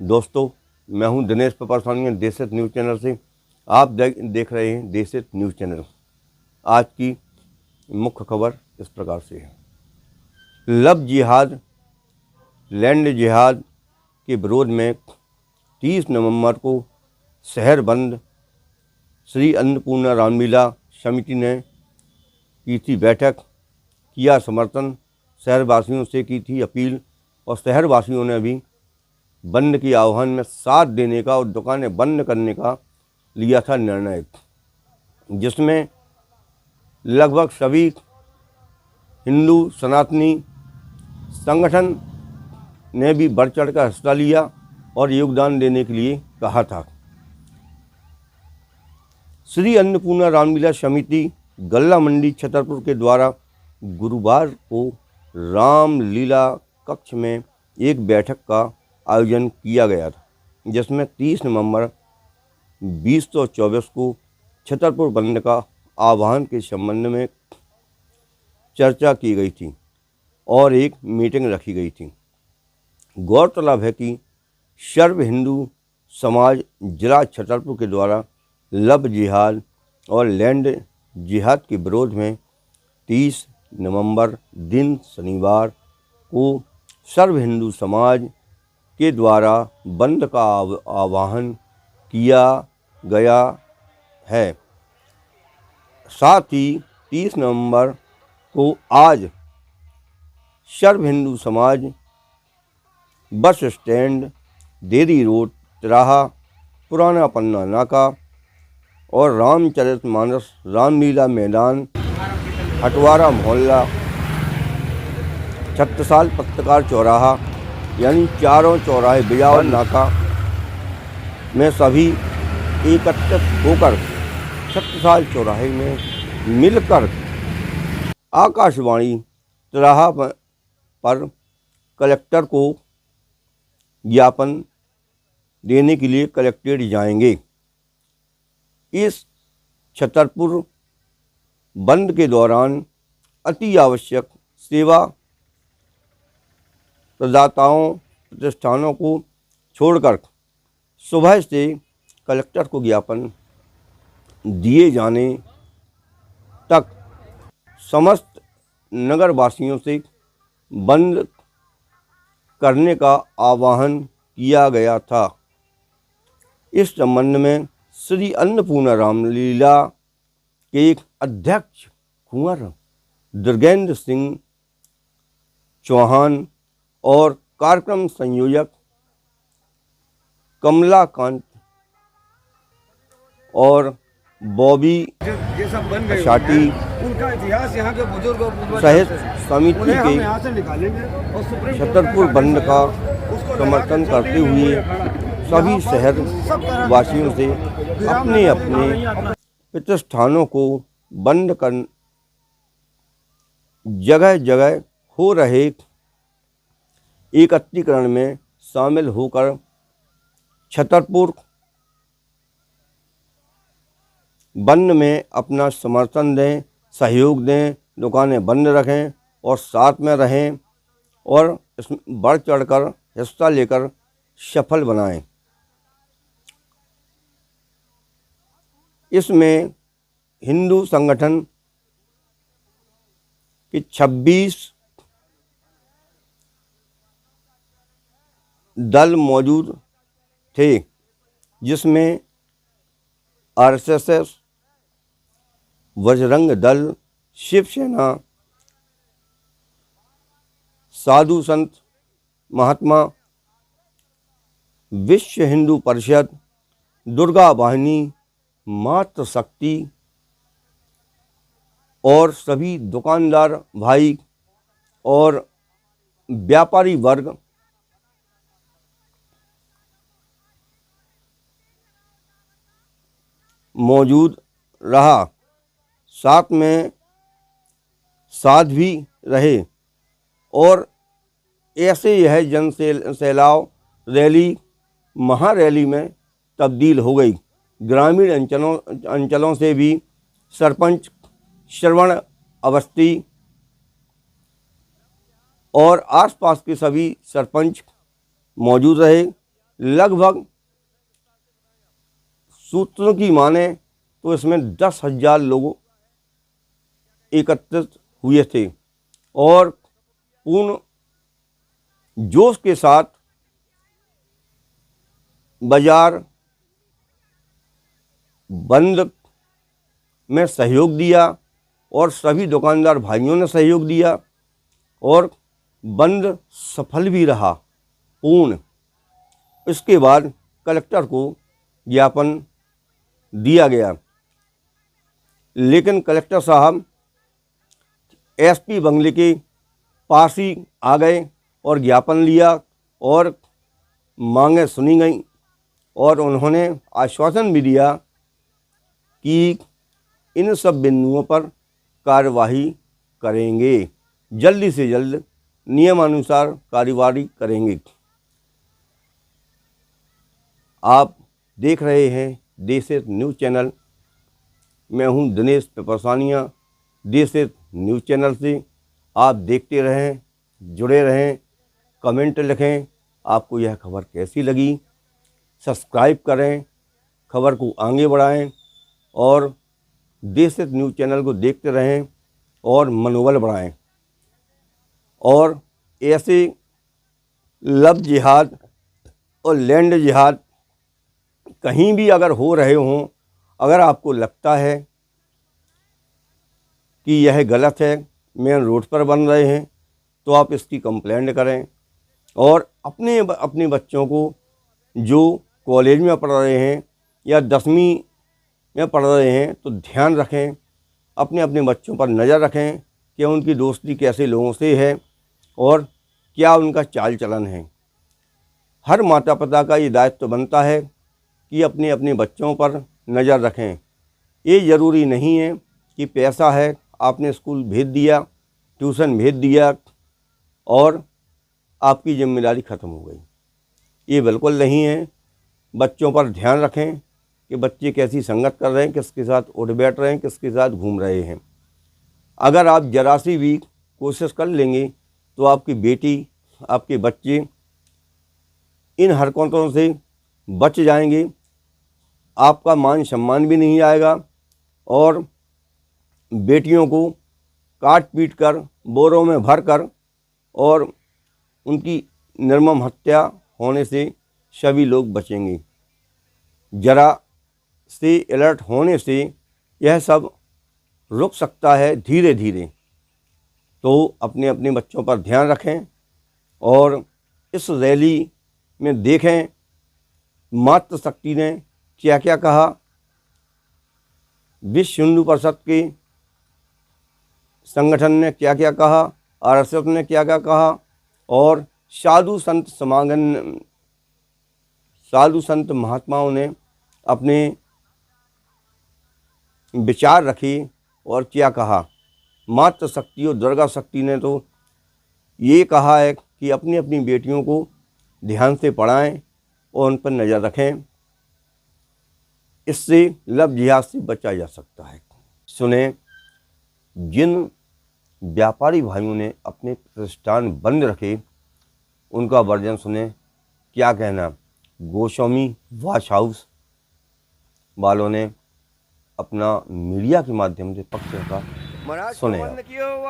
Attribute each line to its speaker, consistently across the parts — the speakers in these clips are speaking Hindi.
Speaker 1: दोस्तों, मैं हूं दिनेश पपारसानी देशहित न्यूज़ चैनल से। आप देख रहे हैं देशहित न्यूज़ चैनल। आज की मुख्य खबर इस प्रकार से है। लव जिहाद, लैंड जिहाद के विरोध में 30 नवंबर को शहर बंद श्री अन्नपूर्णा रामलीला समिति ने की थी बैठक, किया समर्थन, शहरवासियों से की थी अपील और शहरवासियों ने भी बंद के आह्वान में साथ देने का और दुकानें बंद करने का लिया था निर्णय, जिसमें लगभग सभी हिंदू सनातनी संगठन ने भी बढ़ चढ़ कर हिस्सा लिया और योगदान देने के लिए कहा था। श्री अन्नपूर्णा रामलीला समिति गल्ला मंडी छतरपुर के द्वारा गुरुवार को रामलीला कक्ष में एक बैठक का आयोजन किया गया था, जिसमें 30 नवंबर 2024 को छतरपुर बंद का आह्वान के संबंध में चर्चा की गई थी और एक मीटिंग रखी गई थी। गौरतलब है कि सर्व हिंदू समाज जिला छतरपुर के द्वारा लव जिहाद और लैंड जिहाद के विरोध में 30 नवंबर दिन शनिवार को सर्व हिंदू समाज के द्वारा बंद का आह्वान किया गया है। साथ ही 30 नवंबर को आज सर्व हिंदू समाज बस स्टैंड, देरी रोड, तिराहा, पुराना पन्ना नाका और रामचरितमानस रामलीला मैदान, हटवारा मोहल्ला, छत्रसाल पत्रकार चौराहा यानी चारों चौराहे बिजावर नाका में सभी एकत्रित होकर छत्रसाल चौराहे में मिलकर आकाशवाणी तिराहा पर कलेक्टर को ज्ञापन देने के लिए कलेक्ट्रेट जाएंगे। इस छतरपुर बंद के दौरान अति आवश्यक सेवा प्रदाताओं प्रतिष्ठानों को छोड़कर सुबह से कलेक्टर को ज्ञापन दिए जाने तक समस्त नगरवासियों से बंद करने का आह्वान किया गया था। इस संबंध में श्री अन्नपूर्णा रामलीला के एक अध्यक्ष कुंवर दुर्गेंद्र सिंह चौहान और कार्यक्रम संयोजक कमलाकांत और बॉबी शाटी
Speaker 2: उनका इतिहास यहाँ के बुजुर्ग
Speaker 1: सहित समिति के छतरपुर बंद का समर्थन करते हुए सभी शहर वासियों से अपने अपने प्रतिष्ठानों को बंद कर जगह जगह हो रहे एकत्रीकरण में शामिल होकर छतरपुर बंद में अपना समर्थन दें, सहयोग दें, दुकानें बंद रखें और साथ में रहें और इसमें बढ़ चढ़कर हिस्सा लेकर सफल बनाएं। इसमें हिंदू संगठन के 26 दल मौजूद थे, जिसमें आरएसएस, बजरंग दल, शिवसेना, साधु संत महात्मा, विश्व हिंदू परिषद, दुर्गा वाहिनी, मातृशक्ति और सभी दुकानदार भाई और व्यापारी वर्ग मौजूद रहा। साथ में साथ भी रहे और ऐसे यह जन सैलाव रैली महारैली में तब्दील हो गई। ग्रामीण अंचलों से भी सरपंच श्रवण अवस्थी और आसपास के सभी सरपंच मौजूद रहे, लगभग सूत्रों की माने तो इसमें 10,000 लोग एकत्रित हुए थे और पूर्ण जोश के साथ बाजार बंद में सहयोग दिया और सभी दुकानदार भाइयों ने सहयोग दिया और बंद सफल भी रहा पूर्ण। इसके बाद कलेक्टर को ज्ञापन दिया गया, लेकिन कलेक्टर साहब एसपी बंगले के पास ही आ गए और ज्ञापन लिया और मांगें सुनी गईं और उन्होंने आश्वासन भी दिया कि इन सब बिंदुओं पर कार्यवाही करेंगे, जल्दी से जल्द नियमानुसार कार्यवाही करेंगे। आप देख रहे हैं देशहित न्यूज़ चैनल। मैं हूं दिनेश पिपरसानिया, देशहित न्यूज़ चैनल से। आप देखते रहें, जुड़े रहें, कमेंट लिखें आपको यह खबर कैसी लगी, सब्सक्राइब करें, खबर को आगे बढ़ाएं और देशहित न्यूज़ चैनल को देखते रहें और मनोबल बढ़ाएं। और ऐसे लव जिहाद और लैंड जिहाद कहीं भी अगर हो रहे हों, अगर आपको लगता है कि यह गलत है, मेन रोड पर बन रहे हैं, तो आप इसकी कंप्लेंट करें और अपने बच्चों को जो कॉलेज में पढ़ रहे हैं या 10वीं में पढ़ रहे हैं तो ध्यान रखें, अपने बच्चों पर नज़र रखें कि उनकी दोस्ती कैसे लोगों से है और क्या उनका चाल चलन है। हर माता पिता का ये दायित्व बनता है कि अपने बच्चों पर नज़र रखें। ये ज़रूरी नहीं है कि पैसा है, आपने स्कूल भेज दिया, ट्यूशन भेज दिया और आपकी जिम्मेदारी ख़त्म हो गई। ये बिल्कुल नहीं है। बच्चों पर ध्यान रखें कि बच्चे कैसी संगत कर रहे हैं, किसके साथ उठ बैठ रहे हैं, किसके साथ घूम रहे हैं। अगर आप जरा सी भी कोशिश कर लेंगे तो आपकी बेटी, आपके बच्चे इन हरकतों से बच जाएंगे। आपका मान सम्मान भी नहीं आएगा और बेटियों को काट पीट कर बोरों में भर कर और उनकी निर्मम हत्या होने से सभी लोग बचेंगे। जरा से अलर्ट होने से यह सब रुक सकता है धीरे धीरे। तो अपने बच्चों पर ध्यान रखें और इस रैली में देखें मातृशक्ति ने क्या क्या कहा, विश्व हिंदू परिषद के संगठन ने क्या क्या कहा, आरएसएस ने क्या क्या कहा और साधु संत महात्माओं ने अपने विचार रखे और क्या कहा। मातृशक्ति और दुर्गा शक्ति ने तो ये कहा है कि अपनी बेटियों को ध्यान से पढ़ाएं और उन पर नज़र रखें, इससे लव जिहाद से बचा जा सकता है। सुने, जिन व्यापारी भाइयों ने अपने प्रतिष्ठान बंद रखे उनका वर्जन सुने। क्या कहना गोस्वामी वॉच हाउस वालों ने अपना मीडिया के माध्यम से पक्ष रखा, सुने। बंद किए हो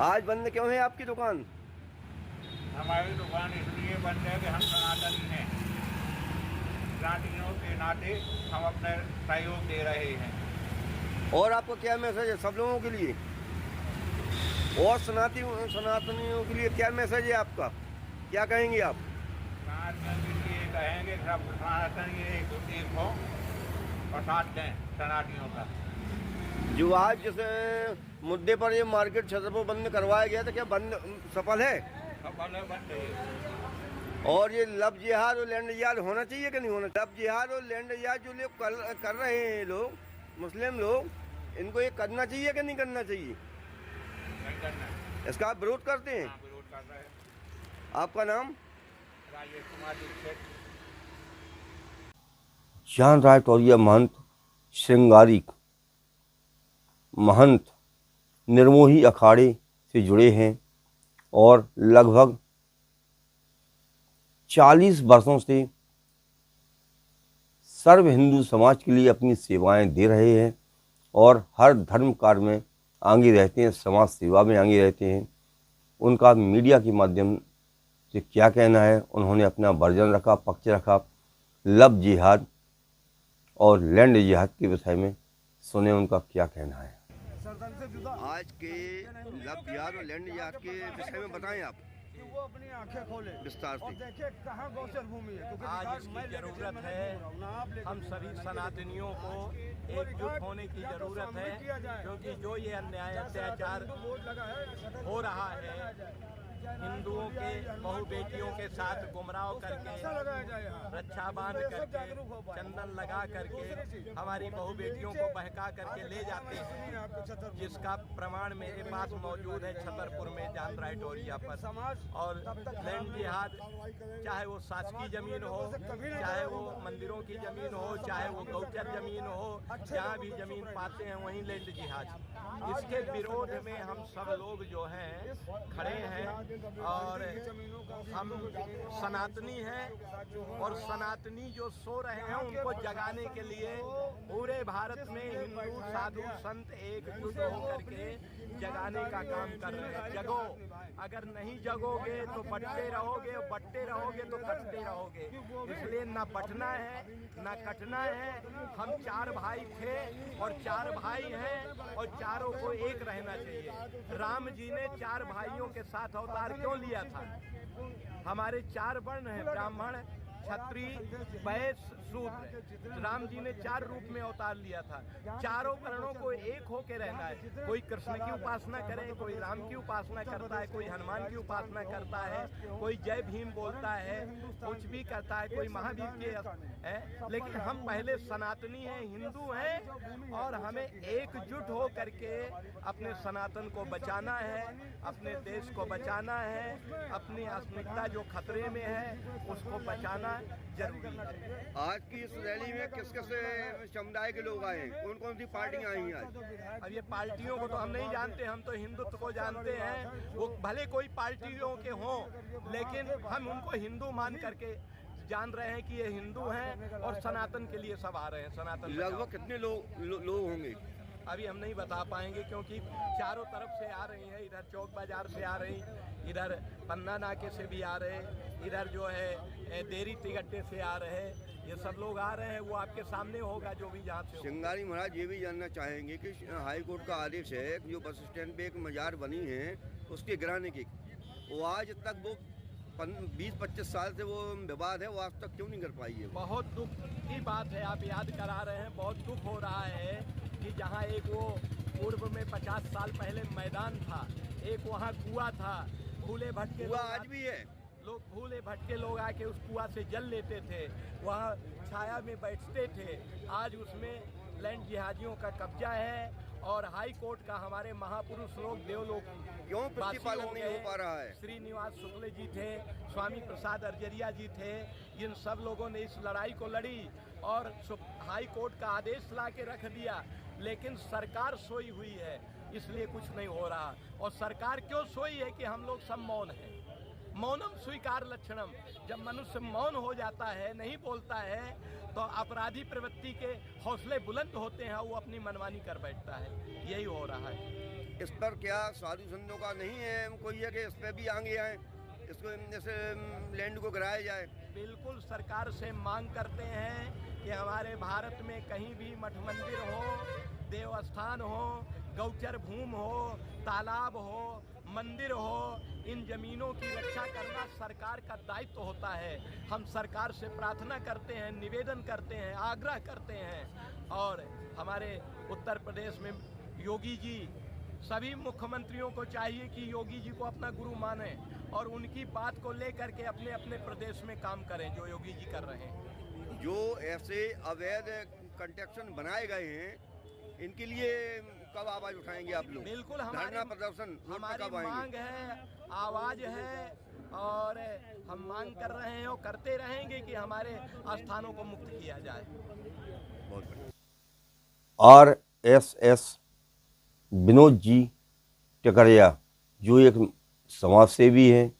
Speaker 1: आज बंद क्यों है आपकी दुकान?
Speaker 3: हमारी दुकान इसलिए बंद है कि हम सनातनी हैं, सनातनियों के नाते हम अपने सहयोग दे रहे हैं।
Speaker 1: और आपको क्या मैसेज है सब लोगों के लिए और सनातनियों के लिए क्या मैसेज है आपका? क्या कहेंगे आप?
Speaker 3: सनातनियों के लिए कहेंगे सब सनातनी एक हो और साथ दें सनातनियों का।
Speaker 1: जो आज जिस मुद्दे पर ये मार्केट छतरपुर बंद करवाया गया था, क्या बंद सफल है?
Speaker 3: सफल है, बंद है।
Speaker 1: और ये लव जिहाद और लैंड जिहाद होना चाहिए कि नहीं होना? लव जिहाद और लैंड जिहाद जो लोग कर रहे हैं, लोग मुस्लिम लोग, इनको ये करना चाहिए कि नहीं करना चाहिए?
Speaker 3: नहीं करना।
Speaker 1: इसका आप विरोध करते हैं?
Speaker 3: हाँ, विरोध कर रहे हैं।
Speaker 1: आपका नाम?
Speaker 3: राजेश कुमार दीक्षित।
Speaker 1: चांद राय तौरिया महंत श्रृंगारी महंत निर्मोही अखाड़े से जुड़े हैं और लगभग 40 वर्षों से सर्व हिंदू समाज के लिए अपनी सेवाएं दे रहे हैं और हर धर्म कार्य में आगे रहते हैं, समाज सेवा में आगे रहते हैं। उनका मीडिया के माध्यम से क्या कहना है, उन्होंने अपना वर्जन रखा, पक्ष रखा लव जिहाद और लैंड जिहाद के विषय में। सुने उनका क्या कहना है। आज के लव जिहाद और लैंड जिहाद के विषय में बताएं आप
Speaker 2: कि वो अपनी आंखें खोले
Speaker 1: विस्तार
Speaker 2: और
Speaker 1: से।
Speaker 2: देखे कहाँ गौचर भूमि है, क्योंकि
Speaker 4: आज
Speaker 2: विकास
Speaker 4: इसकी
Speaker 2: मैं लेके
Speaker 4: जरूरत
Speaker 2: मैं
Speaker 4: है।
Speaker 2: नहीं बोल रहा हूं, ना आप लेके
Speaker 4: हम
Speaker 2: बोल
Speaker 4: सभी
Speaker 2: रहे हैं।
Speaker 4: सनातनियों को एकजुट होने की
Speaker 2: या तो
Speaker 4: जरूरत
Speaker 2: सामूहिक
Speaker 4: है,
Speaker 2: किया जाए।
Speaker 4: क्योंकि जो ये अन्याय
Speaker 2: जैसे
Speaker 4: अत्याचार
Speaker 2: हिंदू बोर्ड लगा है,
Speaker 4: हो रहा है, हिंदुओं के बहु बेटियों के साथ गुमराह करके,
Speaker 2: ऐसा लगाया जाए यहाँ।
Speaker 4: रक्षा बांध
Speaker 2: तो ये सब
Speaker 4: करके,
Speaker 2: जागरूक हो पाए।
Speaker 4: चंदन लगा करके
Speaker 2: दूसरी चीज,
Speaker 4: हमारी बहु बेटियों को बहका करके ले जाते हैं,
Speaker 2: आपको छतरपुर
Speaker 4: जिसका प्रमाण मेरे पास मौजूद है छतरपुर में जान राइटोरिया पर।
Speaker 2: समाज
Speaker 4: और लैंड जिहाद, चाहे वो शासकीय जमीन हो, चाहे वो मंदिरों की जमीन हो, चाहे वो गौचर जमीन हो, जहाँ भी जमीन पाते हैं वहीं लैंड जिहाद। इसके विरोध में हम सब लोग जो हैं खड़े हैं और हम सनातनी हैं और सनातनी जो सो रहे हैं उनको जगाने के लिए पूरे भारत में हिंदू साधु संत एकजुट होकर के जगाने का काम कर रहे हैं। जगो, अगर नहीं जगोगे तो बटते रहोगे, और बटते रहोगे तो कटते रहोगे। इसलिए ना बटना है ना कटना है। हम 4 भाई थे और 4 भाई हैं और चारों को एक रहना चाहिए। राम जी ने 4 भाइयों के साथ अवतार क्यों लिया था? हमारे 4 वर्ण हैं, ब्राह्मण, क्षत्रिय, वैश्य, शूद्र। राम जी ने 4 रूप में अवतार लिया था। चारों वर्णों को एक होके रहना है। कोई कृष्ण की उपासना करे, कोई राम की उपासना करता है, कोई हनुमान की उपासना करता है, कोई जय भीम बोलता है, कुछ भी करता है, कोई महावीर के है। लेकिन हम पहले सनातनी हैं, हिंदू हैं और हमें एकजुट हो करके अपने सनातन को बचाना है, अपने देश को बचाना है, अपनी अस्मिता जो खतरे में है उसको बचाना जरूरी है।
Speaker 1: आज की इस रैली में किस किस समुदाय के लोग आए हैं, कौन कौन सी पार्टियां आई हैं आज?
Speaker 4: अब ये पार्टियों को तो हम नहीं जानते, हम तो हिंदुत्व को जानते हैं। वो भले कोई पार्टियों के हों, लेकिन हम उनको हिंदू मान करके जान रहे हैं कि ये हिंदू हैं और सनातन के लिए सब आ रहे हैं। सनातन
Speaker 1: लगभग कितने लोग होंगे?
Speaker 4: अभी हम नहीं बता पाएंगे, क्योंकि चारों तरफ से आ रही हैं। इधर चौक बाजार से आ रही, इधर पन्ना नाके से भी आ रहे, इधर जो है देरी तिगट्टे से आ रहे। ये सब लोग आ रहे हैं, वो आपके सामने होगा जो भी जहाँ से।
Speaker 1: सिंगारी महाराज ये भी जानना चाहेंगे कि हाई कोर्ट का आदेश है कि जो बस स्टैंड पे एक मजार बनी है उसके गिराने की, वो आज तक वो 20-25 साल से वो विवाद है, वो आज तक क्यों नहीं कर पाई है?
Speaker 4: बहुत दुख की बात है, आप याद करा रहे हैं। बहुत दुख हो रहा है कि जहाँ एक वो पूर्व में 50 साल पहले मैदान था, एक वहाँ कुआं था, भूले भटके
Speaker 1: कुआं आज भी है।
Speaker 4: लोग भूले भटके लोग आके उस कुआं से जल लेते थे, वहाँ छाया में बैठते थे। आज उसमें लैंड जिहादियों का कब्जा है और हाई कोर्ट का हमारे महापुरुष लोग देवलोक
Speaker 1: क्यों प्रतिपालन नहीं हो पा रहा है?
Speaker 4: श्रीनिवास शुक्ल जी थे, स्वामी प्रसाद अर्जरिया जी थे, इन सब लोगों ने इस लड़ाई को लड़ी और हाई कोर्ट का आदेश ला के रख दिया। लेकिन सरकार सोई हुई है, इसलिए कुछ नहीं हो रहा। और सरकार क्यों सोई है कि हम लोग सब मौन हैं। मौनम स्वीकार लक्षणम। जब मनुष्य मौन हो जाता है, नहीं बोलता है, तो अपराधी प्रवृत्ति के हौसले बुलंद होते हैं, वो अपनी मनमानी कर बैठता है। यही हो रहा है।
Speaker 1: इस पर क्या साधु संतों का नहीं है कोई है कि इस पर भी आगे आए, इसको इस लैंड को गिराया जाए?
Speaker 4: बिल्कुल सरकार से मांग करते हैं कि हमारे भारत में कहीं भी मठ मंदिर हो, देवस्थान हो, गौचर भूमि हो, तालाब हो, मंदिर हो, इन जमीनों की रक्षा करना सरकार का दायित्व होता है। हम सरकार से प्रार्थना करते हैं, निवेदन करते हैं, आग्रह करते हैं। और हमारे उत्तर प्रदेश में योगी जी, सभी मुख्यमंत्रियों को चाहिए कि योगी जी को अपना गुरु माने और उनकी बात को लेकर के अपने अपने प्रदेश में काम करें जो योगी जी कर रहे हैं।
Speaker 1: जो ऐसे अवैध कंस्ट्रक्शन बनाए गए हैं, इनके लिए कब आवाज उठाएंगे आप लोग?
Speaker 4: बिल्कुल
Speaker 1: धरना प्रदर्शन
Speaker 4: हमारी मांग है, आवाज है और हम मांग कर रहे हैं और करते रहेंगे कि हमारे स्थानों को मुक्त किया जाए।
Speaker 1: बहुत बढ़िया। RSS विनोद जी टकरिया जो एक समाज सेवी हैं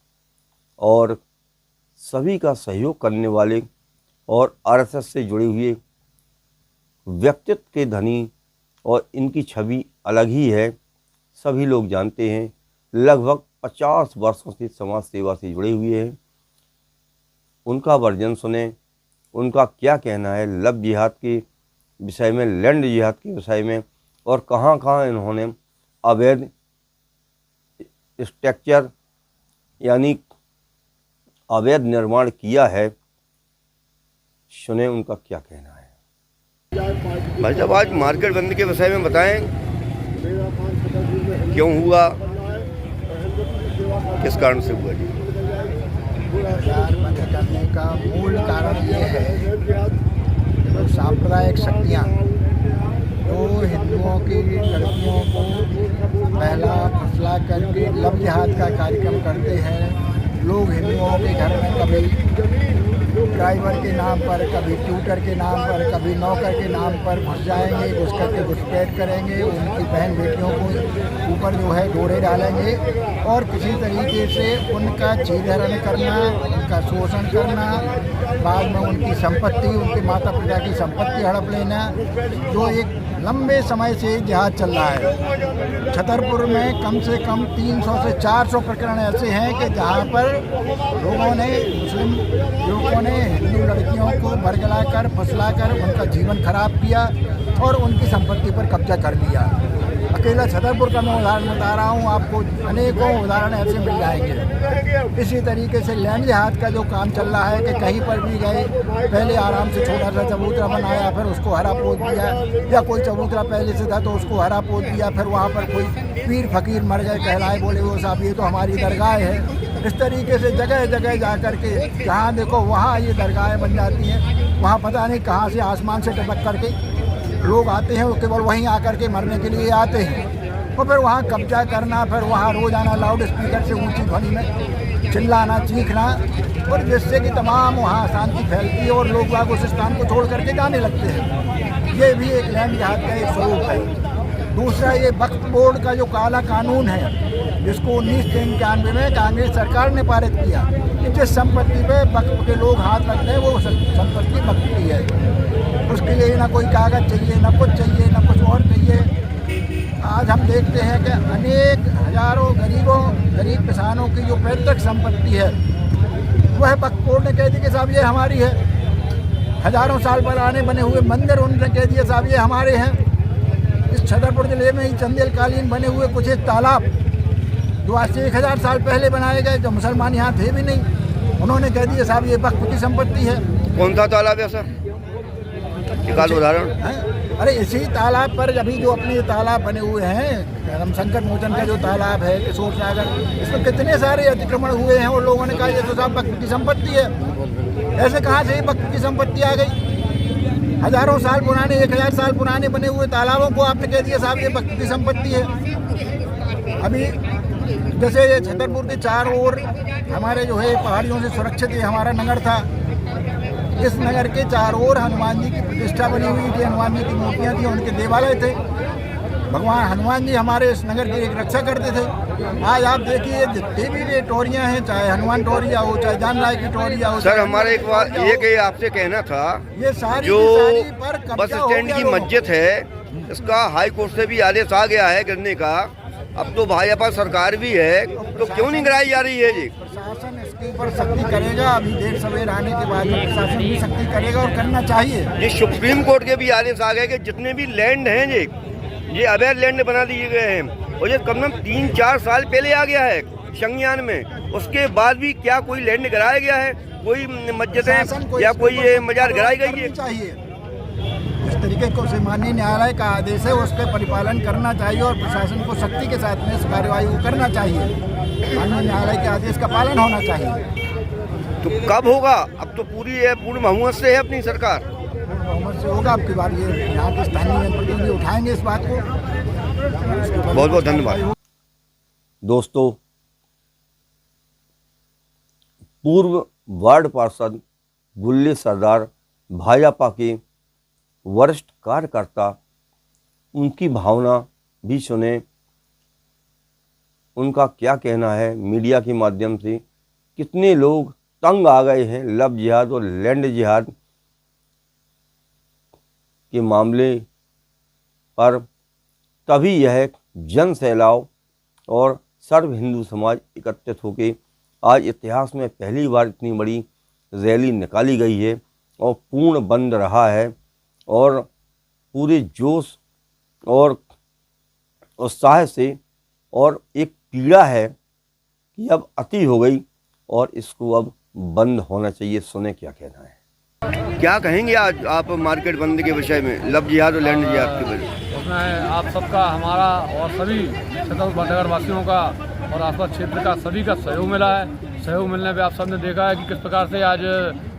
Speaker 1: और सभी का सहयोग करने वाले और आरएसएस से जुड़े हुए व्यक्तित्व के धनी और इनकी छवि अलग ही है, सभी लोग जानते हैं। लगभग 50 वर्षों से समाज सेवा से जुड़े हुए हैं। उनका वर्जन सुने, उनका क्या कहना है लव जिहाद के विषय में, लैंड जिहाद के विषय में, और कहाँ कहाँ इन्होंने अवैध स्ट्रक्चर यानी अवैध निर्माण किया है। सुने उनका क्या कहना है। भाई साहब, आज मार्केट बंद के विषय में बताएं, क्यों हुआ, किस कारण से हुआ जी?
Speaker 5: बाजार बंद करने का मूल कारण ये है तो सांप्रदायिक शक्तियाँ जो हिंदुओं की लड़कियों को पहला फसला करके लव जिहाद का कार्यक्रम करते हैं। लोग हिंदुओं के घर में कभी ड्राइवर के नाम पर, कभी ट्यूटर के नाम पर, कभी नौकर के नाम पर घुस जाएंगे, घुस करके घुसपैठ करेंगे, उनकी बहन बेटियों को ऊपर जो है डोरे डालेंगे और किसी तरीके से उनका चीरहरण करना, उनका शोषण करना, बाद में उनकी संपत्ति, उनके माता पिता की संपत्ति हड़प लेना, जो एक लंबे समय से जिहाद चल रहा है। छतरपुर में कम से कम 300 से 400 प्रकरण ऐसे हैं कि जहाँ पर लोगों ने, मुस्लिम लोगों ने हिंदू लड़कियों को बरगलाकर, फुसलाकर उनका जीवन खराब किया और उनकी संपत्ति पर कब्जा कर लिया। अकेला छतरपुर का मैं उदाहरण बता रहा हूँ, आपको अनेकों उदाहरण ऐसे मिल जाएंगे। इसी तरीके से लैंड जिहाद का जो काम चल रहा है कि कहीं पर भी गए, पहले आराम से छोटा सा चबूतरा बनाया, फिर उसको हरा पोत दिया, या कोई चबूतरा पहले से था तो उसको हरा पोत दिया, फिर वहाँ पर कोई पीर फकीर मर गए, कहलाए, बोले वो साहब ये तो हमारी दरगाह है। इस तरीके से जगह जगह जा कर के जहाँ देखो वहाँ ये दरगाहें बन जाती हैं। वहाँ पता नहीं कहाँ से आसमान से टपक करके लोग आते हैं, वो केवल वहीं आकर के मरने के लिए आते हैं और फिर वहाँ कब्जा करना, फिर वहाँ रोज़ाना लाउड स्पीकर से ऊंची ध्वनि में चिल्लाना, चीखना, और जिससे कि तमाम वहाँ अशांति फैलती है और लोग बाग उस स्थान को छोड़ करके जाने लगते हैं। ये भी एक लैंड जिहाद का एक स्वरूप है। दूसरा, ये वक्फ बोर्ड का जो काला कानून है, जिसको 1991 में कांग्रेस सरकार ने पारित किया, जिस संपत्ति पे वक्फ के लोग हाथ रखते हैं वो संपत्ति वक्फ की है। उसके लिए ना कोई कागज चाहिए, ना कुछ चाहिए, ना कुछ और चाहिए। आज हम देखते हैं कि अनेक हजारों गरीब किसानों की जो पैतृक संपत्ति है वह वक्फ बोर्ड ने कह दी कि साहब ये हमारी है। हजारों साल पुराने बने हुए मंदिर उन्होंने कह दिए साहब ये हमारे हैं। इस छतरपुर जिले में ही चंदेल कालीन बने हुए कुछ एक तालाब जो आज से 1000 साल पहले बनाए गए, जो मुसलमान यहाँ थे भी नहीं, उन्होंने कह दिया साहब ये वक्फ की संपत्ति है।
Speaker 1: कौन सा तालाब है सर, निकाल उदाहरण?
Speaker 5: अरे इसी तालाब पर अभी जो अपने तालाब बने हुए हैं, राम संकट मोचन का जो तालाब है, किशोर सागर, इसमें कितने सारे अतिक्रमण हुए हैं और लोगों ने कहा ये तो साहब वक्फ की संपत्ति है। ऐसे कहाँ से वक्फ की संपत्ति आ गई? हजारों साल पुराने, 1000 साल पुराने बने हुए तालाबों को आपने कह दिया साहब ये वक्फ की संपत्ति है। अभी जैसे ये छतरपुर के चारों ओर हमारे जो है पहाड़ियों से सुरक्षित ये हमारा नगर था। इस नगर के चारों ओर हनुमान जी की प्रतिष्ठा बनी हुई थी, हनुमान जी की मूर्तियाँ थी, उनके देवालय थे। भगवान हनुमान जी हमारे इस नगर की एक रक्षा करते थे। आज आप देखिए जितनी भी टोरियाँ हैं, चाहे हनुमान टोरिया हो, चाहे जान राय की टोरिया हो।
Speaker 1: सर हमारा एक बात ये आपसे कहना था,
Speaker 5: ये सारी
Speaker 1: जो
Speaker 5: पर
Speaker 1: बस स्टैंड की मस्जिद है, इसका हाई कोर्ट से भी आदेश आ गया है गिरने का। अब तो भाजपा सरकार भी है, तो क्यों नहीं गिराई जा रही है जी?
Speaker 5: प्रशासन इसके ऊपर सख्ती करेगा। अभी देर सवेर आने के बाद में प्रशासन भी सख्ती करेगा और करना चाहिए।
Speaker 1: ये सुप्रीम कोर्ट के भी आदेश आ गए कि जितने भी लैंड हैं जी, ये अवैध लैंड बना दिए गए हैं और ये कम से कम 3-4 साल पहले आ गया है संज्ञान में। उसके बाद भी क्या कोई लैंड गिराया गया है? कोई मस्जिदें या कोई मजार गिराई गई है?
Speaker 5: चाहिए इस तरीके को से माननीय न्यायालय का आदेश है, उस पर परिपालन करना चाहिए और प्रशासन को सख्ती के साथ में इस कार्यवाही को करना चाहिए। माननीय न्यायालय के आदेश का पालन होना चाहिए।
Speaker 1: तो कब होगा? अब तो पूर्ण बहुमत से है अपनी सरकार,
Speaker 5: बहुमत से होगा। अब की बार ये यहाँ के स्थानीय जनप्रतिनिधि उठाएंगे इस बात को।
Speaker 1: बहुत बहुत धन्यवाद। दोस्तों, पूर्व वार्ड पार्षद गुल्ले सरदार, भाजपा के वरिष्ठ कार्यकर्ता, उनकी भावना भी सुने, उनका क्या कहना है। मीडिया के माध्यम से कितने लोग तंग आ गए हैं लव जिहाद और लैंड जिहाद के मामले पर, तभी यह जन सैलाव और सर्व हिंदू समाज एकत्रित होकर आज इतिहास में पहली बार इतनी बड़ी रैली निकाली गई है और पूर्ण बंद रहा है और पूरे जोश और उत्साह से, और एक पीड़ा है कि अब अति हो गई और इसको अब बंद होना चाहिए। सुने क्या कहना है। क्या कहेंगे आज आप मार्केट बंद के विषय में, लव जिहाद और लैंड जिहाद के विषय?
Speaker 6: उसमें आप सबका, हमारा और सभी छतरपुर नगर वासियों का और आसपास क्षेत्र का सभी का सहयोग मिला है। सहयोग मिलने पे आप सबने देखा है कि किस प्रकार से आज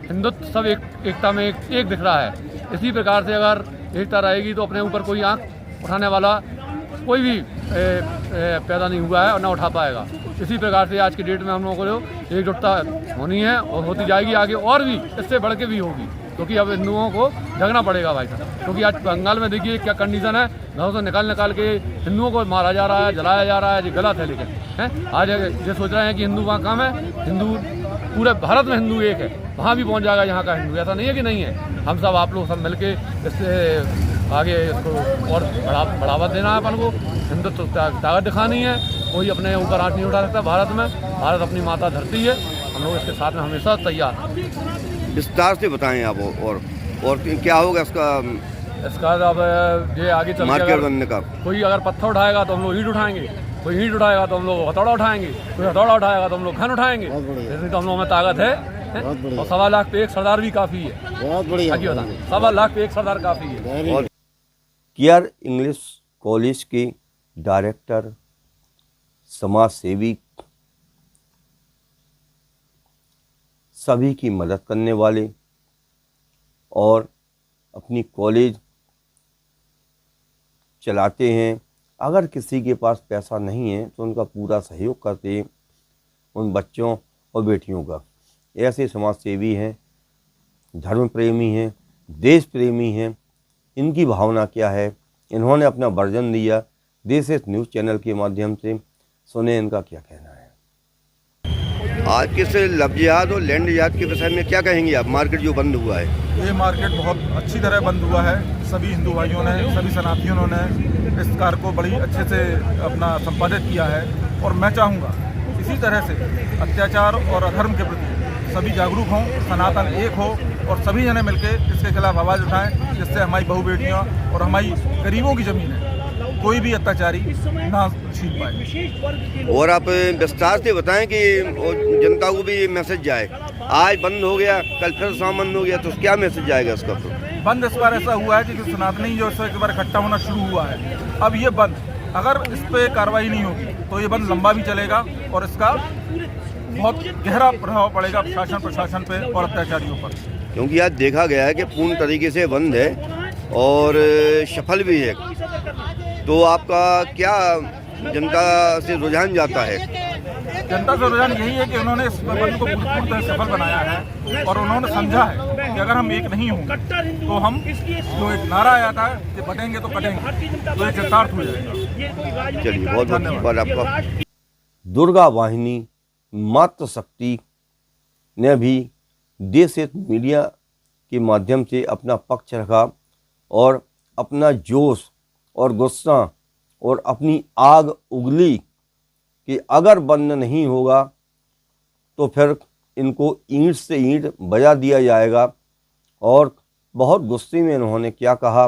Speaker 6: हिंदुत्व सब एकता में एक दिख रहा है। इसी प्रकार से अगर एकता रहेगी तो अपने ऊपर कोई आंख उठाने वाला कोई भी पैदा नहीं हुआ है और ना उठा पाएगा। इसी प्रकार से आज की डेट में हम लोगों को एकजुटता होनी है और होती जाएगी, आगे और भी इससे बढ़ के भी होगी, क्योंकि अब हिंदुओं को जगना पड़ेगा भाई साहब। क्योंकि आज बंगाल में देखिए क्या कंडीशन है, घरों से निकाल के हिंदुओं को मारा जा रहा है, जलाया जा रहा है। ये गलत है, लेकिन है आज ये सोच रहे हैं कि हिंदू वहाँ कम है। हिंदू पूरे भारत में हिंदू एक है, वहाँ भी पहुँच जाएगा यहाँ का हिंदू। ऐसा नहीं है कि नहीं है। हम सब, आप लोग सब मिल के इससे आगे इसको और बढ़ावा देना है अपन को, हिंदुत्व ताकत दिखानी है। कोई अपने ऊपर आँच नहीं उठा सकता। भारत में, भारत अपनी माता धरती है, हम लोग इसके साथ में हमेशा तैयार हैं।
Speaker 1: विस्तार से बताएं आप और क्या होगा इसका
Speaker 6: अब ये आगे चल
Speaker 1: मार्केट बनने का।
Speaker 6: कोई अगर पत्थर उठाएगा तो हम लोग ईंट उठाएंगे, कोई ईंट उठाएगा तो हम लोग हथौड़ा उठाएंगे, कोई हथौड़ा उठाएगा तो हम लोग घन उठाएंगे। ऐसे तो हम लोगों में ताकत है। और 1.25 लाख पे एक सरदार भी काफ़ी है। बहुत बढ़िया, 1.25 लाख पे एक सरदार काफ़ी है।
Speaker 1: और केयर इंग्लिश कॉलेज के डायरेक्टर, समाज सेवी, सभी की मदद करने वाले और अपनी कॉलेज चलाते हैं। अगर किसी के पास पैसा नहीं है तो उनका पूरा सहयोग करते हैं, उन बच्चों और बेटियों का। ऐसे समाज सेवी हैं, धर्म प्रेमी हैं, देश प्रेमी हैं। इनकी भावना क्या है, इन्होंने अपना वर्जन दिया देश न्यूज़ चैनल के माध्यम से। सुने इनका क्या कहना है। आज किस लव जिहाद और लैंड जिहाद के विषय में क्या कहेंगे आप? मार्केट जो बंद हुआ है,
Speaker 2: ये मार्केट बहुत अच्छी तरह बंद हुआ है। सभी हिंदू भाइयों ने, सभी सनातनियों ने इस कार्य को बड़ी अच्छे से अपना संपादित किया है। और मैं चाहूँगा इसी तरह से अत्याचार और अधर्म के प्रति सभी जागरूक हों, सनातन एक हो और सभी जने मिलकर इसके खिलाफ आवाज़ उठाएं, जिससे हमारी बहू बेटियाँ और हमारी गरीबों की ज़मीन है कोई भी अत्याचारी ना छीन पाए।
Speaker 1: और आप विस्तार से बताएं कि जनता को भी ये मैसेज जाए। आज बंद हो गया, कल फिर शाम बंद हो गया, तो क्या मैसेज जाएगा उसका?
Speaker 2: बंद इस बार ऐसा हुआ है कि जो सनातनी जो इस बार इकट्ठा होना शुरू हुआ है, अब ये बंद अगर इस पर कार्रवाई नहीं होगी तो ये बंद लंबा भी चलेगा और इसका बहुत गहरा प्रभाव पड़ेगा प्रशासन पे और अत्याचारियों पर।
Speaker 1: क्योंकि आज देखा गया है कि पूर्ण तरीके से बंद है और सफल भी है। तो आपका क्या जनता से रुझान जाता है?
Speaker 2: जनता से रुझान यही है कि उन्होंने इस बंद को पूरी तरह सफल बनाया है और उन्होंने समझा है कि अगर हम एक नहीं होंगे तो हम, जो एक नारा आया था कि बटेंगे तो कटेंगे, तो ये चरितार्थ हो जाएगा।
Speaker 1: चलिए, बहुत बहुत धन्यवाद आपका। दुर्गा वाहिनी मातृशक्ति ने भी देश मीडिया के माध्यम से अपना पक्ष रखा और अपना जोश और गुस्सा और अपनी आग उगली कि अगर बंद नहीं होगा तो फिर इनको ईंट से ईंट बजा दिया जाएगा। और बहुत गुस्से में इन्होंने क्या कहा,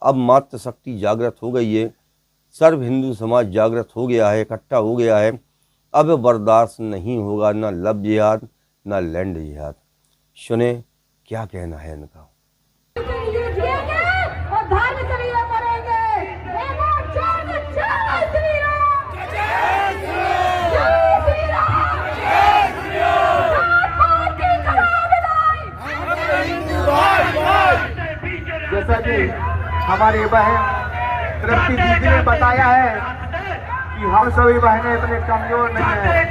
Speaker 1: अब मातृशक्ति जागृत हो गई है, सर्व हिंदू समाज जागृत हो गया है, इकट्ठा हो गया है। अब बर्दाश्त नहीं होगा, ना लव जिहाद ना लैंड जिहाद। सुने क्या कहना है इनका।
Speaker 5: जैसा कि हमारी बहन तृप्ति दीदी ने बताया है कि हम सभी बहनें इतने कमजोर नहीं हैं,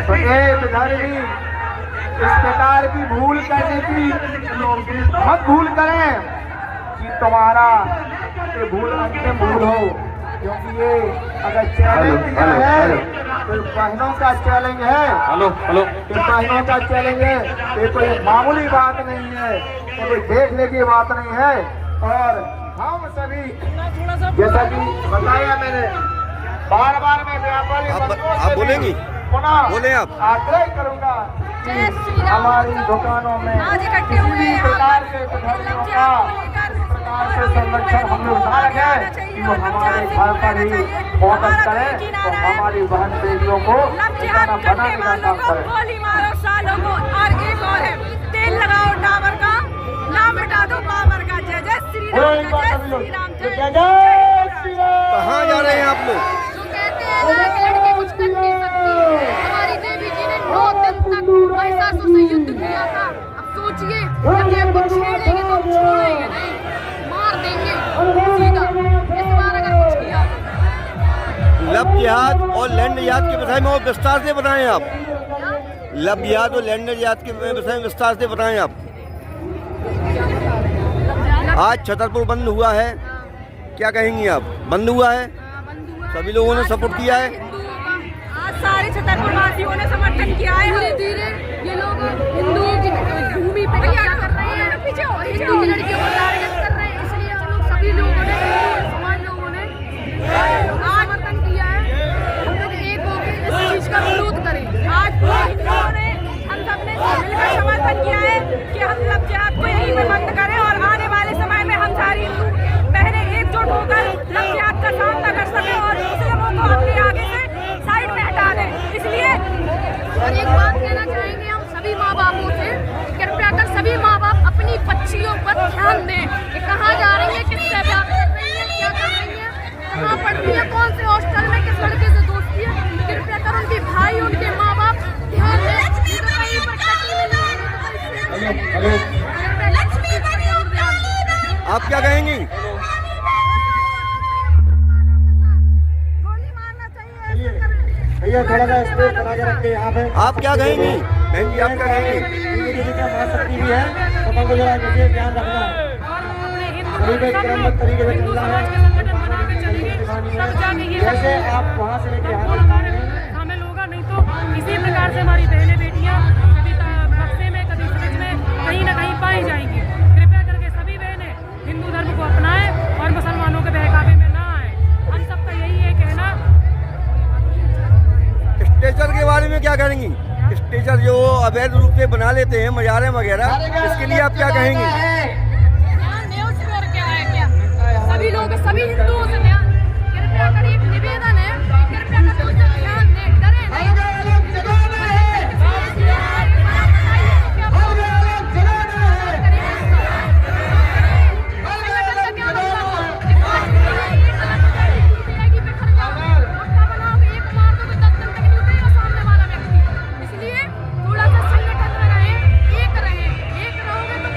Speaker 5: तो एक धर्मी इस प्रकार की भूल करने की मत भूल करें कि तुम्हारा ये भूल अंतिम भूल हो। क्योंकि ये अगर चैलेंज है तो बहनों का चैलेंज है।
Speaker 6: हेलो हेलो
Speaker 5: ये बहनों का चैलेंज है, ये कोई मामूली बात नहीं है, ये कोई देखने की बात नहीं है। और हम सभी जैसा कि बताया मैंने, बार बार मैं व्यापारी
Speaker 1: आप बोलेंगी?
Speaker 5: पुनः
Speaker 1: बोले आप।
Speaker 5: आग्रह करूंगा कि हमारी दुकानों में किसी प्रकार के दुर्घटनाओं का प्रकार से संरक्षण हम लोग ना रखें, तो हमारे घर पर ही फोकस करें, तो हमारी बहन बेटियों को ठिकाना बनाने का काम करें।
Speaker 7: गोली मारो सालों को। और एक और है, तेल लगाओ टावर का, नाम मिटा दो पावर का। जय जय श्री राम, जय जय श्री राम, जय जय श्री राम।
Speaker 1: कहाँ जा रहे हैं आप लोग?
Speaker 8: जो कहते हैं ना कि लड़की कुछ कर नहीं सकती, हमारी देवी जी ने 9 दिन तक महिषासुर से युद्ध किया था। अब सोचिए, जब ये हमको छेड़ेंगे तो हम छोड़ेंगे नहीं, मार देंगे सीधा। इस बार अगर कुछ किया
Speaker 1: लब जिहाद और लैंड जिहाद के विषय में और विस्तार से बताएं आप। लब जिहाद और लैंड जिहाद के विषय में विस्तार से बताएं आप। आज छतरपुर बंद हुआ है, क्या कहेंगी आप? बंद हुआ है, सभी लोगों ने सपोर्ट किया है।
Speaker 7: आज सारे छतरपुर वासियों ने समर्थन किया है।
Speaker 8: धीरे धीरे ये लोग हिंदुओं की भूमि पे कब्जा कर रहे हैं, हिंदू की लड़कियों को टारगेट कर रहे हैं। इसलिए हम लोग सभी लोगों ने, समाज लोगों ने समर्थन किया है। हम लोग एक होकर इस चीज का विरोध करें।
Speaker 7: आज पूरे हिंदुओं ने, हम सब ने मिलकर समर्थन किया है कि हम लब जिहाद को यहीं पे बंद करें और आने वाले समय में हम सारी हिंदू बहनें एकजुट होकर लब जिहाद का सामना कर सकें और मुस्लिमों को अपने आगे से साइड में हटा दें। इसलिए
Speaker 8: और एक बात कहना चाहेंगे हम सभी माँ बापों से, कृपया कर सभी माँ बाप अपनी बच्चियों पर ध्यान दें कि कहाँ जा रही है, किससे प्यार कर रही है, क्या कर रही है, कहाँ पढ़ती है, कौन से हॉस्टल में किस लड़के से दोस्ती है। कृपया कर उनके भाई, उनके माँ बाप ध्यान दें।
Speaker 1: आप क्या कहेंगी?
Speaker 7: गोली मारना चाहिए।
Speaker 5: भैया थोड़ा सा स्पेस बना के रखिए यहाँ पे।
Speaker 1: आप क्या कहेंगी बहन जी? आप क्या कहेंगी?
Speaker 5: महाशक्ति भी है, तो अपन को जरा देखिए ध्यान रखना है। सभी पे क्रमबद्ध तरीके से चलना है। जैसे आप वहाँ से लेके
Speaker 9: शामिल होगा, नहीं तो इसी प्रकार से हमारी बहनें बेटियाँ कभी बक्से में, कभी फ्रिज में, कहीं ना कहीं पाई जाएंगी। कृपया करके सभी बहनें हिंदू धर्म को अपनाएं और मुसलमानों के बहकावे में ना आए। हम सबका यही है कहना।
Speaker 1: स्ट्रेचर के बारे में क्या कहेंगी? स्ट्रेचर जो अवैध रूप से बना लेते हैं मजारे वगैरह, इसके लिए आप क्या कहेंगे?
Speaker 8: सभी लोग, सभी हिंदुओं से ध्यान, कृपया कर एक निवेदन है, कृपया कर उस पर ध्यान दें, डरे नहीं। इसलिए थोड़ा सा संगठन में रहें, एक रहें, एक रहोगे तो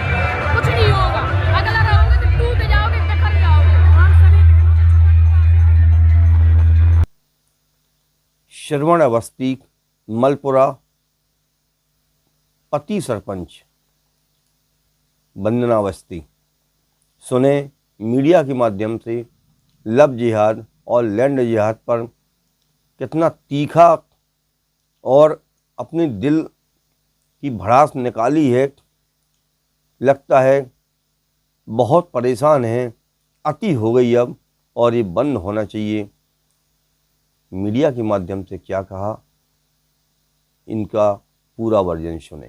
Speaker 8: कुछ नहीं होगा, अगला रहोगे तो टूट जाओगे, बिखर जाओगे। हम सभी
Speaker 1: श्रवण अवस्थी, मलपुरा, पति सरपंच वंदना अवस्थी, सुने मीडिया के माध्यम से लब जिहाद और लैंड जिहाद पर कितना तीखा और अपनी दिल की भड़ास निकाली है। लगता है बहुत परेशान हैं, अति हो गई अब और ये बंद होना चाहिए। मीडिया के माध्यम से क्या कहा, इनका पूरा वर्जन सुने।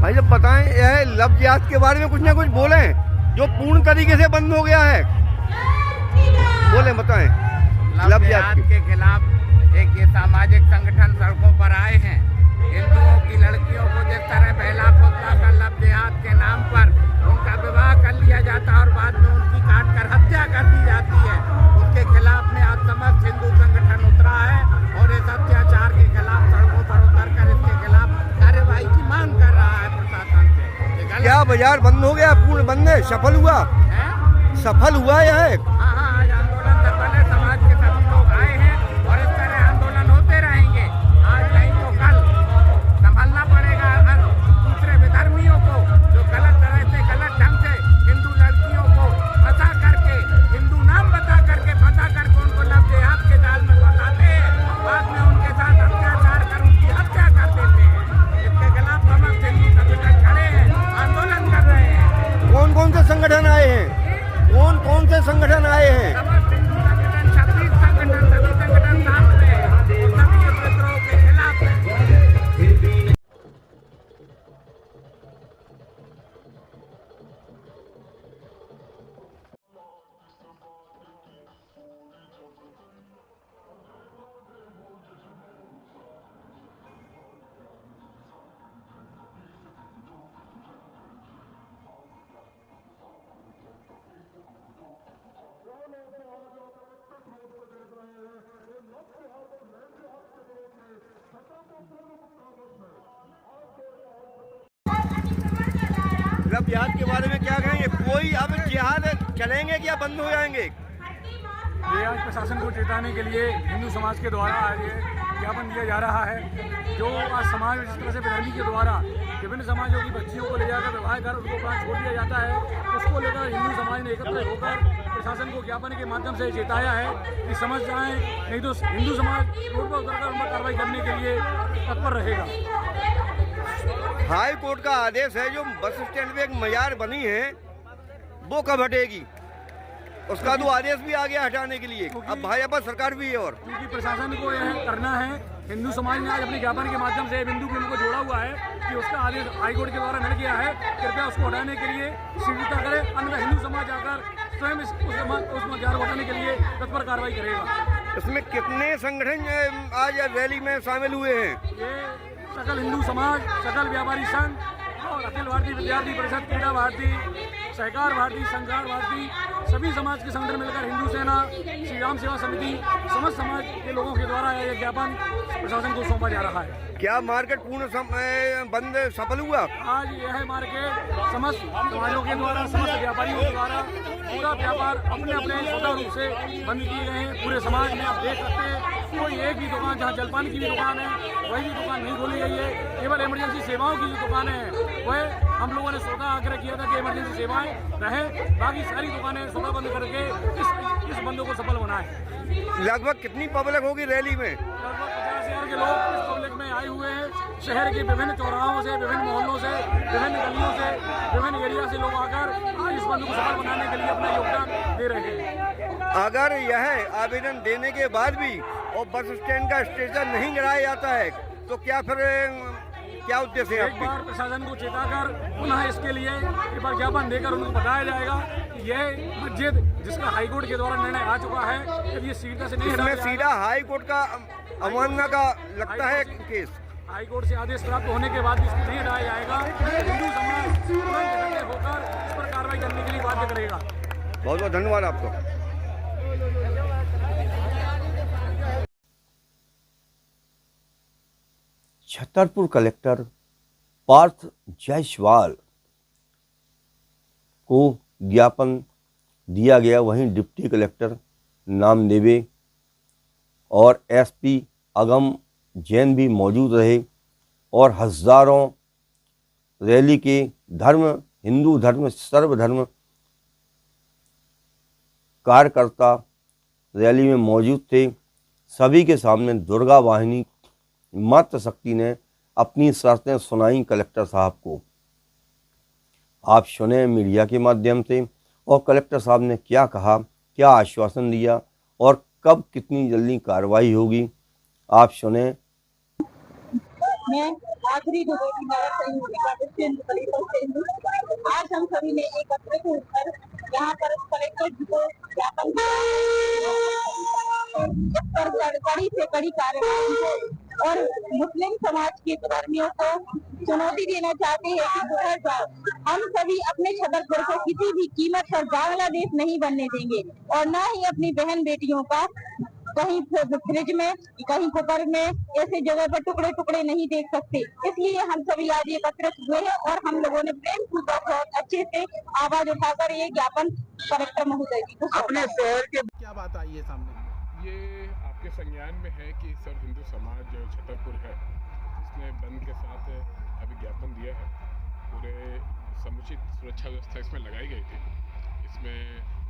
Speaker 1: भाई जब बताएं, यह लब जिहाद के बारे में कुछ ना कुछ बोलें जो पूर्ण तरीके से बंद हो गया है। बोले बताएं।
Speaker 3: लब जिहाद के खिलाफ एक ये सामाजिक संगठन सड़कों पर आए हैं। हिंदुओं की लड़कियों को जिस तरह पहला फुसला कर लब जिहाद के नाम पर उनका विवाह कर लिया जाता और बाद में उनकी काट कर हत्या कर दी जाती है, उसके खिलाफ में आज समस्त हिंदू संगठन उतरा है और इस अत्याचार के खिलाफ सड़कों पर उतर कर इसके खिलाफ कार्यवाही की मांग कर रहा है प्रशासन से।
Speaker 1: क्या बाजार बंद हो गया? पूर्ण बंद है? सफल हुआ? सफल हुआ यह?
Speaker 3: हाँ, आज आंदोलन सफल है। समाज के सभी लोग आए हैं और इस तरह आंदोलन होते रहेंगे। आज नहीं तो कल संभलना पड़ेगा दूसरे विधर्मियों को जो गलत तरह से, गलत ढंग से हिंदू लड़कियों को फंसा करके, हिंदू नाम बता करके फंसा करके
Speaker 1: संगठन आए हैं?
Speaker 3: समस्त हिंदू संगठन, 26 संगठन, सभी संगठन साथ में हैं और सभी इस विद्रोह के खिलाफ हैं।
Speaker 1: लब जिहाद के बारे में क्या कहेंगे? कोई अब जिहाद चलेंगे कि या बंद हो जाएंगे?
Speaker 6: ये आज प्रशासन को चेताने के लिए हिंदू समाज के द्वारा आज ये ज्ञापन दिया जा रहा है। जो आज समाज में जिस तरह से बेदर्मी के द्वारा विभिन्न समाजों की बच्चियों को ले जाकर विवाह कर उनको वहाँ छोड़ दिया जाता है, उसको लेकर हिंदू समाज ने एकत्र होकर प्रशासन को ज्ञापन के माध्यम से चेताया है कि समझ जाएं, नहीं तो हिंदू समाज रोड पर उतरकर उन पर कार्रवाई करने के लिए तत्पर रहेगा।
Speaker 1: हाई कोर्ट का आदेश है जो बस स्टैंड पे एक मजार बनी है वो कब हटेगी? उसका तो आदेश भी आ गया हटाने के लिए। अब भाजपा सरकार भी है और
Speaker 6: क्योंकि प्रशासन को यह करना है, हिंदू समाज ने आज अपने ज्ञापन के माध्यम से बिंदु बिंदु को जोड़ा हुआ है कि उसका आदेश हाईकोर्ट के द्वारा मिल गया है, कृपया उसको हटाने के लिए शीघ्रता करें, अन्यथा हिंदू समाज आकर स्वयं उस मजार को हटाने के लिए तत्पर कार्रवाई करेगा।
Speaker 1: इसमें कितने संगठन आज रैली में शामिल हुए हैं?
Speaker 6: ये सकल हिंदू समाज, सकल व्यापारी संघ और अखिल भारतीय विद्यार्थी परिषद, क्रीड़ा भारती, सहकार भारती, संघार भारती, सभी समाज के संगठन मिलकर हिंदू सेना, श्री राम सेवा समिति, समस्त समाज के लोगों के द्वारा यह ज्ञापन प्रशासन को सौंपा जा रहा है।
Speaker 1: क्या मार्केट पूर्ण बंद सफल हुआ?
Speaker 6: आज यह मार्केट समस्त समाजों के द्वारा, समस्त व्यापारियों के द्वारा पूरा व्यापार अपने अपने स्वतः रूप से बंद किए गए हैं। पूरे समाज में आप देख सकते हैं कोई एक भी दुकान, जहाँ जलपान की भी दुकान है वही भी दुकान नहीं खोली गई है। केवल इमरजेंसी सेवाओं की जो दुकानें हैं वह हम लोगों ने स्वतः आग्रह किया था कि इमरजेंसी सेवाएं रहें, बाकी सारी दुकानें स्वतः बंद करके इस बंदों को सफल बनाएं।
Speaker 1: लगभग कितनी पब्लिक होगी रैली में?
Speaker 6: लगभग 50,000 के लोग इस पब्लिक में आए हुए हैं। शहर के विभिन्न चौराहों से, विभिन्न मोहल्लों से, विभिन्न गलियों से, विभिन्न एरिया से लोग आकर आज इस बंद को सफल बनाने के लिए अपना योगदान दे रहे हैं।
Speaker 1: अगर यह आवेदन देने के बाद भी और बस स्टैंड का स्टेशन नहीं गिराया जाता है तो क्या फिर क्या उद्देश्य है?
Speaker 6: एक बार प्रशासन को चेताकर पुनः इसके लिए एक बार ज्ञापन देकर उनको बताया जाएगा कि यह मस्जिद जिसका हाईकोर्ट के द्वारा निर्णय आ चुका है, यदि ये सीधा से नहीं
Speaker 1: इसमें सीधा हाईकोर्ट का अवमानना का लगता है केस।
Speaker 6: हाईकोर्ट से आदेश प्राप्त होने के बाद भी इसको नहीं हटाया जाएगा। हिंदू समाज तुरंत इकट्ठे होकर इस पर कार्रवाई करने के लिए बाध्य करेगा।
Speaker 1: बहुत बहुत धन्यवाद आपको। छतरपुर कलेक्टर पार्थ जायसवाल को ज्ञापन दिया गया, वहीं डिप्टी कलेक्टर नामदेवे और एसपी अगम जैन भी मौजूद रहे और हजारों रैली के धर्म, हिंदू धर्म, सर्वधर्म कार्यकर्ता रैली में मौजूद थे। सभी के सामने दुर्गा वाहिनी मातृ शक्ति ने अपनी शर्तें सुनाई कलेक्टर साहब को। आप सुने मीडिया के माध्यम से और कलेक्टर साहब ने क्या कहा, क्या आश्वासन दिया और कब कितनी जल्दी कार्रवाई होगी, आप सुने।
Speaker 10: मैं आखिरी आज हम सभी ने एकत्रित होकर यहाँ पर कलेक्टर जी को ज्ञापन पर कड़ी से कड़ी कार्रवाई और मुस्लिम समाज के धर्मियों को चुनौती देना चाहते हैं कि सुधर जाओ। हम सभी अपने छतरपुर को किसी भी कीमत पर बांग्लादेश नहीं बनने देंगे और न ही अपनी बहन बेटियों का कहीं फ्रिज में, कहीं कुकर में, ऐसे जगह पर टुकड़े टुकड़े नहीं देख सकते। इसलिए हम सभी आज एकत्रित हुए हैं और हम लोगों ने प्रेम पूर्वक बहुत अच्छे से आवाज उठाकर ये ज्ञापन कलेक्टर महोदय जी को
Speaker 3: अपने शहर के
Speaker 11: क्या बात आई है सामने?
Speaker 12: ये आपके संज्ञान में है कि सर हिंदू समाज जो छतरपुर है इसने बंद के साथ अभी ज्ञापन दिया है। पूरे समुचित सुरक्षा व्यवस्था इसमें लगाई गई थी। इसमें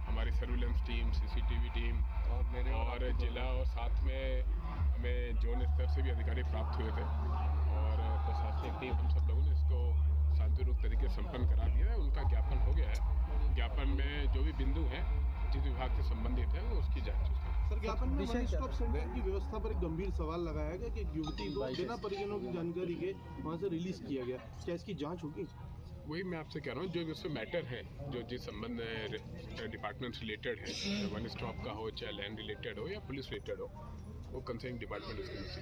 Speaker 12: हमारी सर्विलेंस टीम, सीसीटीवी टीम और जिला और साथ में हमें जोन स्तर से भी अधिकारी प्राप्त हुए थे और प्रशासनिक टीम, हम सब लोगों ने इसको शांतिपूर्वक तरीके से संपन्न करा दिया है। उनका ज्ञापन हो गया है। ज्ञापन में जो भी बिंदु हैं जिस विभाग से संबंधित है वो उसकी जाँच है।
Speaker 11: सर, ज्ञापन में वन स्टॉप सेंटर की व्यवस्था पर एक गंभीर सवाल लगाया गया कि एक युवती को बिना परिजनों की जानकारी के वहां से रिलीज किया गया, क्या इसकी जांच होगी?
Speaker 12: वही मैं आपसे कह रहा हूँ, जो इसमें मैटर है, जो जिस संबंध डिपार्टमेंट रिलेटेड है, वन स्टॉप का हो, चाहे लैंड रिलेटेड हो या पुलिस रिलेटेड हो, वो कंसर्न डिपार्टमेंट उसके नीचे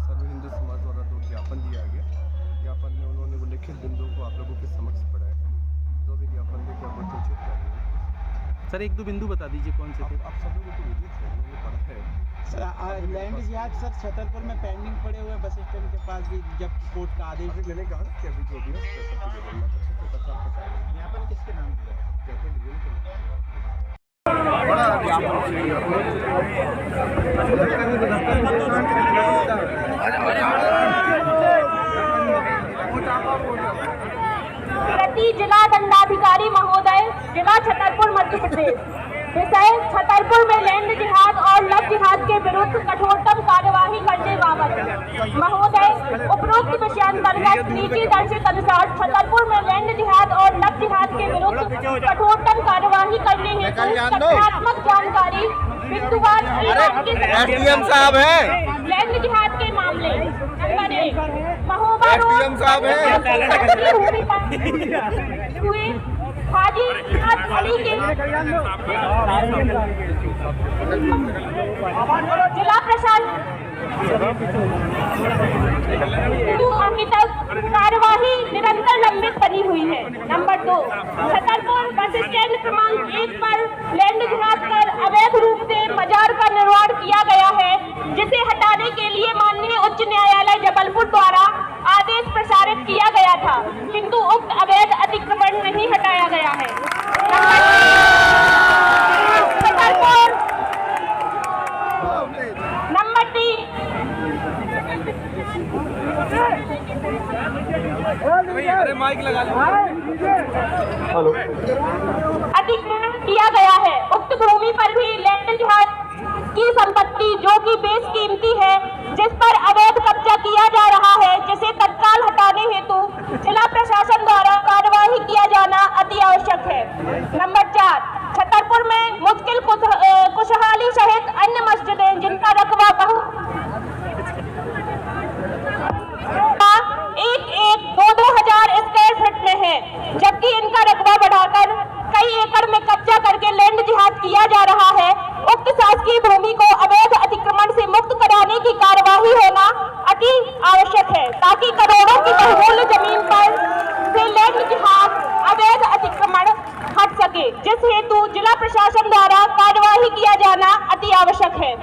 Speaker 13: सर्व हिंदू समाज द्वारा जो ज्ञापन दिया गया, ज्ञापन में उन्होंने वो लिखित बिंदुओं को आप लोगों के समक्ष पढ़ाया है। जो भी ज्ञापन में क्या उचित कार्य
Speaker 11: सर, एक दो बिंदु बता दीजिए कौन से थे?
Speaker 13: आप सब लोगों को विदित है, उन्होंने पढ़ा है।
Speaker 11: सर, लैंड जिहाद सर छतरपुर में पेंडिंग पड़े हुए बस स्टैंड के पास भी जब कोर्ट का आदेश,
Speaker 13: मैंने कहा कि अभी जो भी है
Speaker 11: ज्ञापन किसके नाम दिया है?
Speaker 13: ज्ञापन डिवीजन के
Speaker 10: प्रति जिला दंडाधिकारी महोदय, जिला छतरपुर, मध्य प्रदेश। विषय: छतरपुर में लैंड जिहाद और लव जिहाद के विरुद्ध कठोरतम कार्यवाही करने बाबत। महोदय, उपरोक्त विषयांतर्गत नीचे दर्शित अनुसार छतरपुर में लैंड जिहाद और लव जिहाद के विरुद्ध कठोरतम कार्यवाही करने हेतु तथ्यात्मक जानकारी बिंदुवार
Speaker 1: एसडीएम साहब हैं।
Speaker 10: लैंड जिहाद के मामले नंबर 1, महोबा
Speaker 1: एसडीएम साहब
Speaker 10: हुए हाजी अली के जिला प्रशासन अभी तक कार्यवाही निरंतर लंबित बनी हुई है। नंबर 2, छतरपुर बस स्टैंड क्रमांक 1 पर लैंड जिहाद कर अवैध रूप से मजार का निर्माण किया गया है, जिसे हटाने के लिए माननीय उच्च न्यायालय जबलपुर द्वारा आदेश प्रसारित किया गया था, किंतु उक्त अवैध अतिक्रमण नहीं हटाया गया है। छतरपुर नंबर 3, अतिक्रमण किया गया है। उक्त भूमि पर भी लैंड जिहाद की संपत्ति जो कि बेशकीमती है, जिस पर अवैध कब्जा किया जा रहा है, जिसे तत्काल हटाने हेतु जिला प्रशासन द्वारा कार्यवाही किया जाना अति आवश्यक है। नंबर 4, छतरपुर में मुश्किल खुशहाली सहित अन्य मस्जिदें जिनका रकबा 1,000 स्क्वायर फीट में है, जबकि इनका रकबा बढ़ाकर कई एकड़ में कब्जा करके लैंड जिहाद किया जा रहा है। उक्त शासकीय भूमि को अवैध अतिक्रमण से मुक्त कराने की कार्यवाही होना अति आवश्यक है, ताकि करोड़ों की बहुमूल्य जमीन पर से लैंड जिहाद अवैध अतिक्रमण हट सके, जिस हेतु जिला प्रशासन द्वारा कार्यवाही किया जाना अति आवश्यक है।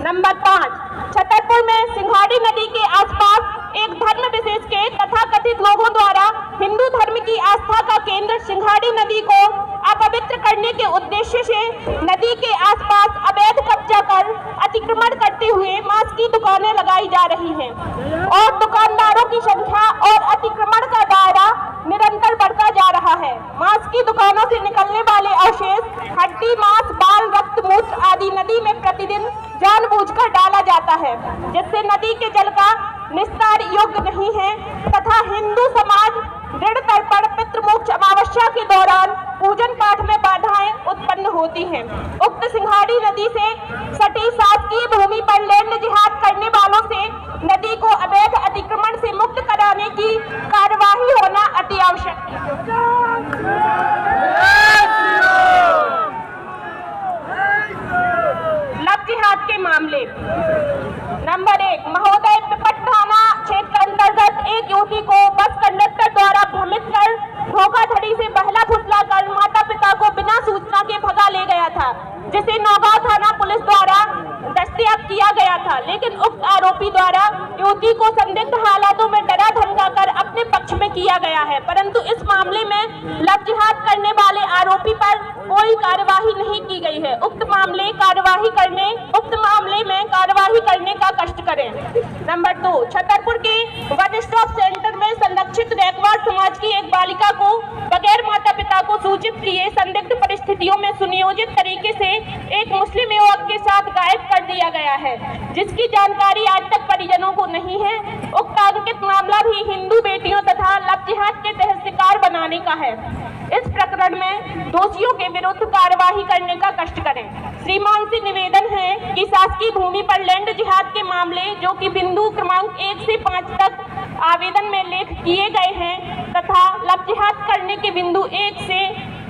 Speaker 10: नंबर 5, छतरपुर में सिंघाड़ी नदी के आसपास एक धर्म विशेष के तथाकथित लोगों द्वारा हिंदू धर्म की आस्था का केंद्र सिंघाड़ी नदी को अपवित्र करने के उद्देश्य से नदी के आसपास अवैध कब्जा कर अतिक्रमण करते हुए मांस की दुकानें लगाई जा रही हैं और दुकानदारों की संख्या और अतिक्रमण का दायरा निरंतर बढ़ता जा रहा है। मांस की दुकानों से निकलने वाले अवशेष हड्डी, मांस, बाल, रक्त, मूत्र आदि नदी में प्रतिदिन जानबूझकर डाला जाता है, जिससे नदी के जल का निस्तार योग्य नहीं है तथा हिंदू समाज दृढ़ तर्पण पितृमोक्ष अमावस्या के दौरान पूजन पाठ में बाधाएं उत्पन्न होती हैं। उक्त सिंघाड़ी नदी से सटी शासकीय भूमि पर लैंड जिहाद करने वालों से नदी को अवैध अतिक्रमण से मुक्त कराने की कार्यवाही होना अति आवश्यक है। लव जिहाद के मामले नंबर 1, महोदय, पिपट थाना क्षेत्र अंतर्गत एक युवती को बस कंडक्टर द्वारा भ्रमित कर धोखाधड़ी से बहला फुसला कर माता पिता को बिना सूचना के भगा ले गया था, जिसे नौगांव थाना पुलिस द्वारा दस्तयाब किया गया था। लेकिन उक्त आरोपी द्वारा युवती को संदिग्ध हालातों में डरा धमकाकर अपने पक्ष में किया गया है, परंतु इस मामले में लव जिहाद करने वाले आरोपी पर कोई कार्यवाही नहीं की गई है। उक्त मामले में कार्यवाही करने का कष्ट करें। नंबर 2, छतरपुर के वन स्टॉप सेंटर में संरक्षित रैकवाड़ समाज की एक बालिका को बगैर माता पिता को सूचित किए संदिग्ध परिस्थितियों में सुनियोजित तरीके से एक मुस्लिम युवक के साथ गायब कर दिया गया है, जिसकी जानकारी आज तक परिजनों को नहीं है। उक्त अंकित मामला भी हिंदू बेटियों तथा लव जिहाद के तहत शिकार बनाने का है। इस प्रकरण में दोषियों के विरुद्ध कार्यवाही करने का कष्ट करें। श्रीमान से निवेदन है कि शासकीय भूमि पर लैंड जिहाद के मामले जो कि बिंदु क्रमांक 1 से 5 तक आवेदन में लेख किए गए हैं तथा लव जिहाद करने के बिंदु 1 से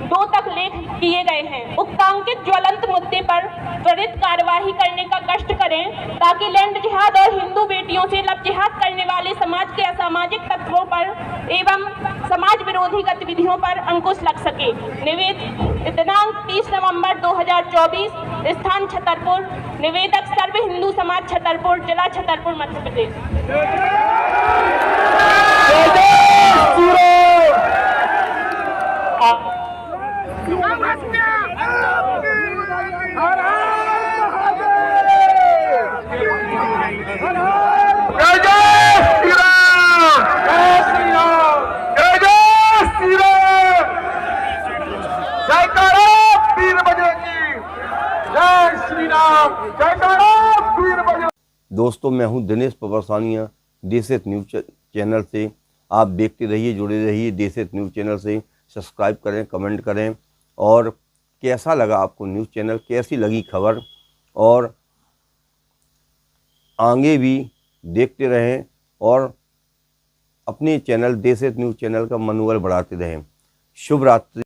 Speaker 10: 2 तक लेख किए गए हैं, उक्तांकित ज्वलंत मुद्दे पर त्वरित कार्यवाही करने का कष्ट करें ताकि लैंड जिहाद और हिंदू बेटियों से लव जिहाद करने वाले समाज के असामाजिक तत्वों पर एवं समाज विरोधी गतिविधियों पर अंकुश लग सके। निवेदित दिनांक 30 नवंबर 2024, स्थान छतरपुर, निवेदक सर्व हिंदू समाज छतरपुर, जिला छतरपुर, मध्य प्रदेश।
Speaker 1: दोस्तों, मैं हूं दिनेश पवरसानिया देशहित न्यूज चैनल से। आप देखते रहिए, जुड़े रहिए देशहित न्यूज चैनल से। सब्सक्राइब करें, कमेंट करें और कैसा लगा आपको न्यूज़ चैनल, कैसी लगी खबर, और आगे भी देखते रहें और अपने चैनल देशहित न्यूज चैनल का मनोबल बढ़ाते रहें। शुभ रात्रि।